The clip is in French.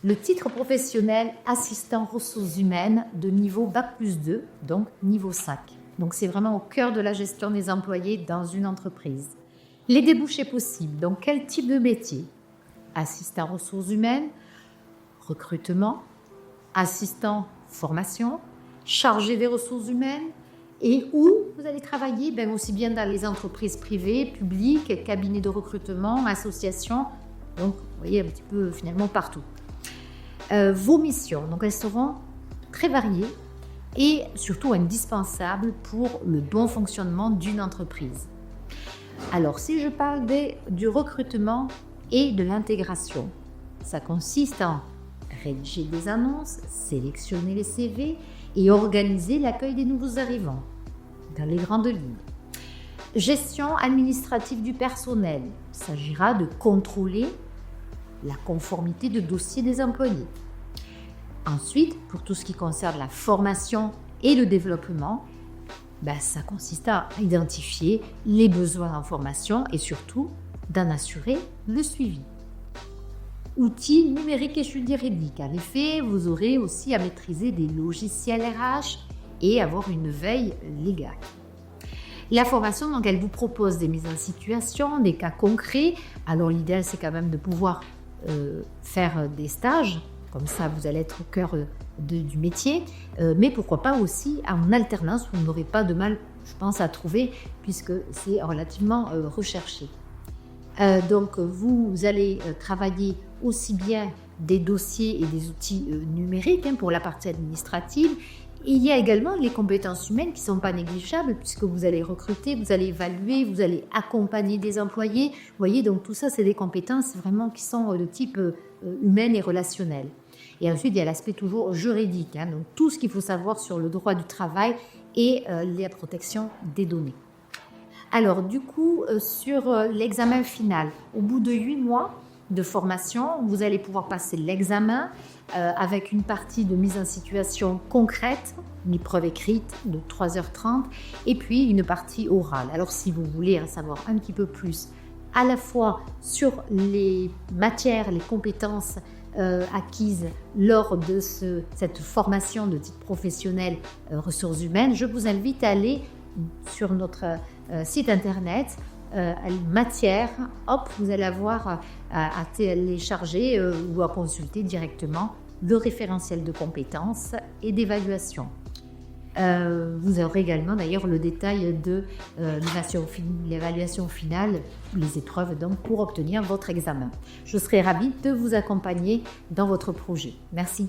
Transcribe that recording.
le titre professionnel assistant ressources humaines de niveau Bac+2, donc niveau 5. Donc c'est vraiment au cœur de la gestion des employés dans une entreprise. Les débouchés possibles, donc quel type de métier? Assistant ressources humaines, recrutement, assistant formation, chargé des ressources humaines, et où vous allez travailler aussi bien dans les entreprises privées, publiques, cabinets de recrutement, associations, donc vous voyez un petit peu finalement partout. Vos missions, donc elles seront très variées et surtout indispensables pour le bon fonctionnement d'une entreprise. Alors si je parle du recrutement et de l'intégration, ça consiste en rédiger des annonces, sélectionner les CV et organiser l'accueil des nouveaux arrivants dans les grandes lignes. Gestion administrative du personnel, il s'agira de contrôler la conformité de dossiers des employés. Ensuite, pour tout ce qui concerne la formation et le développement, ça consiste à identifier les besoins en formation et surtout d'en assurer le suivi. Outils numériques et juridiques. En effet, vous aurez aussi à maîtriser des logiciels RH et avoir une veille légale. La formation, donc, elle vous propose des mises en situation, des cas concrets. Alors, l'idéal, c'est quand même de pouvoir faire des stages. Comme ça, vous allez être au cœur du métier. Mais pourquoi pas aussi en alternance, vous n'aurez pas de mal, je pense, à trouver, puisque c'est relativement recherché. Donc, vous allez travailler aussi bien des dossiers et des outils numériques pour la partie administrative. Et il y a également les compétences humaines qui ne sont pas négligeables puisque vous allez recruter, vous allez évaluer, vous allez accompagner des employés. Vous voyez, donc tout ça, c'est des compétences vraiment qui sont de type humaine et relationnel. Et ensuite, il y a l'aspect toujours juridique, donc tout ce qu'il faut savoir sur le droit du travail et la protection des données. Alors, du coup, sur l'examen final, au bout de 8 mois de formation, vous allez pouvoir passer l'examen avec une partie de mise en situation concrète, une épreuve écrite de 3h30 et puis une partie orale. Alors, si vous voulez en savoir un petit peu plus, à la fois sur les matières, les compétences acquises lors de cette formation de titre professionnel ressources humaines, je vous invite à aller sur notre site internet, matière, hop, vous allez avoir à télécharger ou à consulter directement le référentiel de compétences et d'évaluation. Vous aurez également d'ailleurs le détail de l'évaluation finale, les épreuves donc pour obtenir votre examen. Je serai ravie de vous accompagner dans votre projet. Merci.